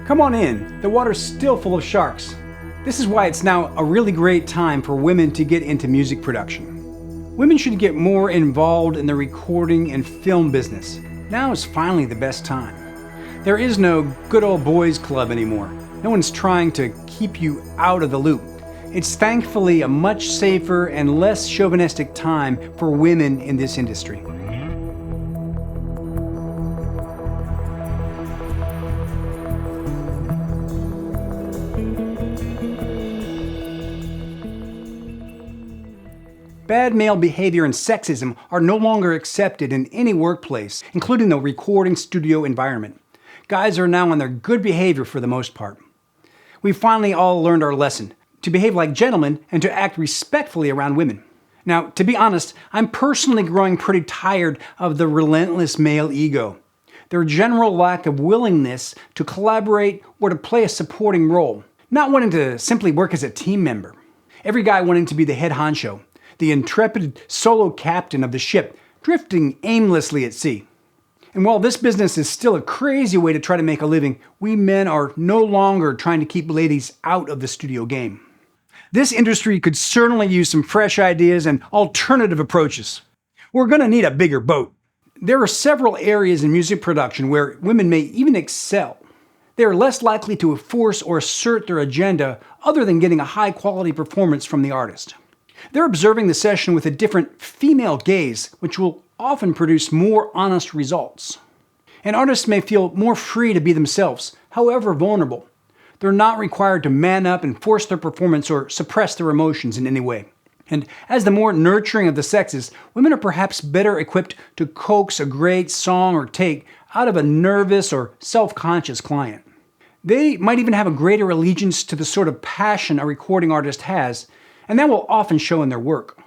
Come on in, the water's still full of sharks. This is why it's now a really great time for women to get into music production. Women should get more involved in the recording and film business. Now is finally the best time. There is no good old boys club anymore. No one's trying to keep you out of the loop. It's thankfully a much safer and less chauvinistic time for women in this industry. Bad male behavior and sexism are no longer accepted in any workplace, including the recording studio environment. Guys are now on their good behavior for the most part. We finally all learned our lesson, to behave like gentlemen and to act respectfully around women. Now, to be honest, I'm personally growing pretty tired of the relentless male ego, their general lack of willingness to collaborate or to play a supporting role, not wanting to simply work as a team member. Every guy wanting to be the head honcho, the intrepid solo captain of the ship, drifting aimlessly at sea. And while this business is still a crazy way to try to make a living, we men are no longer trying to keep ladies out of the studio game. This industry could certainly use some fresh ideas and alternative approaches. We're going to need a bigger boat. There are several areas in music production where women may even excel. They are less likely to force or assert their agenda other than getting a high-quality performance from the artist. They're observing the session with a different female gaze, which will often produce more honest results. And artists may feel more free to be themselves, however vulnerable. They're not required to man up and force their performance or suppress their emotions in any way. And as the more nurturing of the sexes, women are perhaps better equipped to coax a great song or take out of a nervous or self-conscious client. They might even have a greater allegiance to the sort of passion a recording artist has, and that will often show in their work.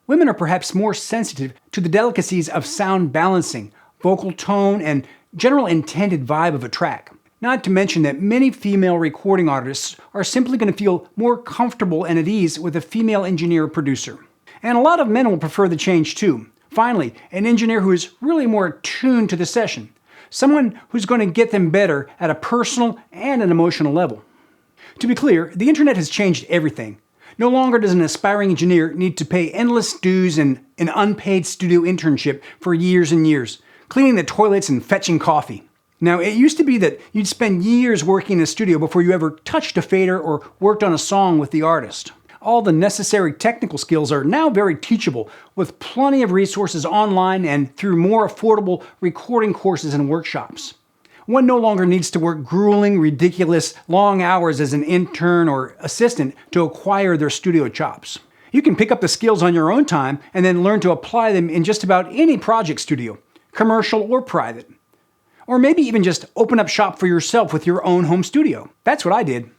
Women are perhaps more sensitive to the delicacies of sound balancing, vocal tone, and general intended vibe of a track. Not to mention that many female recording artists are simply going to feel more comfortable and at ease with a female engineer or producer. And a lot of men will prefer the change too. Finally, an engineer who is really more attuned to the session. Someone who's going to get them better at a personal and an emotional level. To be clear, the internet has changed everything. No longer does an aspiring engineer need to pay endless dues and an unpaid studio internship for years and years, cleaning the toilets and fetching coffee. Now, it used to be that you'd spend years working in a studio before you ever touched a fader or worked on a song with the artist. All the necessary technical skills are now very teachable, with plenty of resources online and through more affordable recording courses and workshops. One no longer needs to work grueling, ridiculous, long hours as an intern or assistant to acquire their studio chops. You can pick up the skills on your own time and then learn to apply them in just about any project studio, commercial or private. Or maybe even just open up shop for yourself with your own home studio. That's what I did.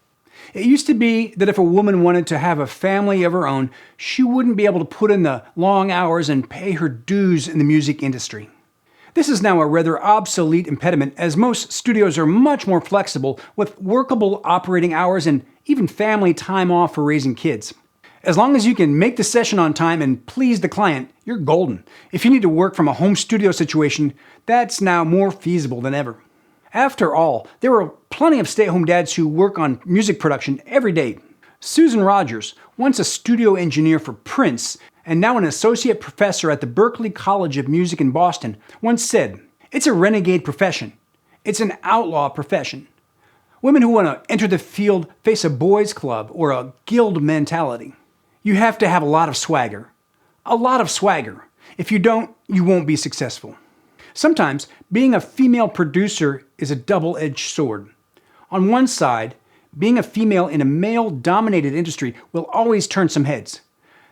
It used to be that if a woman wanted to have a family of her own, she wouldn't be able to put in the long hours and pay her dues in the music industry. This is now a rather obsolete impediment, as most studios are much more flexible with workable operating hours and even family time off for raising kids. As long as you can make the session on time and please the client, you're golden. If you need to work from a home studio situation, that's now more feasible than ever. After all, there are plenty of stay-at-home dads who work on music production every day. Susan Rogers, once a studio engineer for Prince, and now an associate professor at the Berklee College of Music in Boston, once said, "It's a renegade profession. It's an outlaw profession. Women who want to enter the field face a boys' club or a guild mentality. You have to have a lot of swagger. A lot of swagger. If you don't, you won't be successful." Sometimes, being a female producer is a double-edged sword. On one side, being a female in a male-dominated industry will always turn some heads.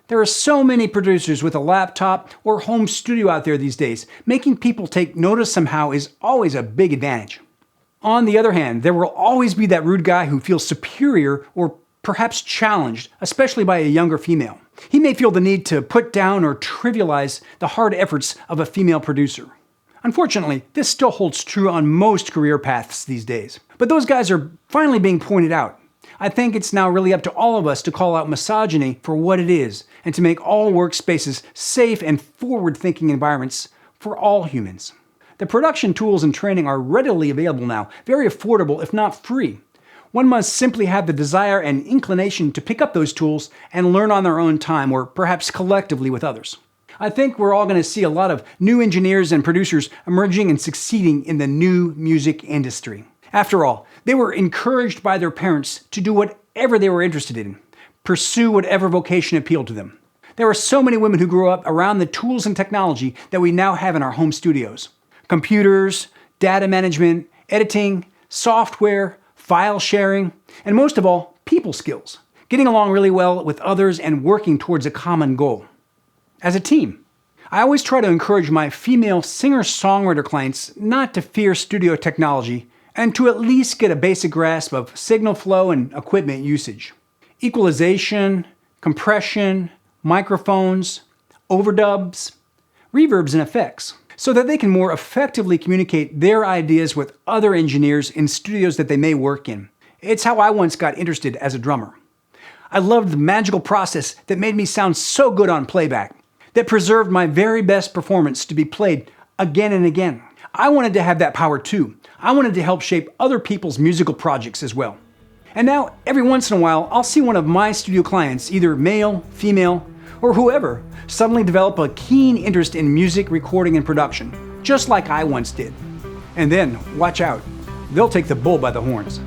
There are so many producers with a laptop or home studio out there these days. Making people take notice somehow is always a big advantage. On the other hand, there will always be that rude guy who feels superior or perhaps challenged, especially by a younger female. He may feel the need to put down or trivialize the hard efforts of a female producer. Unfortunately, this still holds true on most career paths these days. But those guys are finally being pointed out. I think it's now really up to all of us to call out misogyny for what it is and to make all workspaces safe and forward-thinking environments for all humans. The production tools and training are readily available now, very affordable if not free. One must simply have the desire and inclination to pick up those tools and learn on their own time, or perhaps collectively with others. I think we're all going to see a lot of new engineers and producers emerging and succeeding in the new music industry. After all, they were encouraged by their parents to do whatever they were interested in, pursue whatever vocation appealed to them. There are so many women who grew up around the tools and technology that we now have in our home studios. Computers, data management, editing, software, file sharing, and most of all, people skills. Getting along really well with others and working towards a common goal. As a team. I always try to encourage my female singer-songwriter clients not to fear studio technology and to at least get a basic grasp of signal flow and equipment usage. Equalization, compression, microphones, overdubs, reverbs, and effects, so that they can more effectively communicate their ideas with other engineers in studios that they may work in. It's how I once got interested as a drummer. I loved the magical process that made me sound so good on playback, that preserved my very best performance to be played again and again. I wanted to have that power too. I wanted to help shape other people's musical projects as well. And now, every once in a while, I'll see one of my studio clients, either male, female, or whoever, suddenly develop a keen interest in music recording and production, just like I once did. And then, watch out, they'll take the bull by the horns.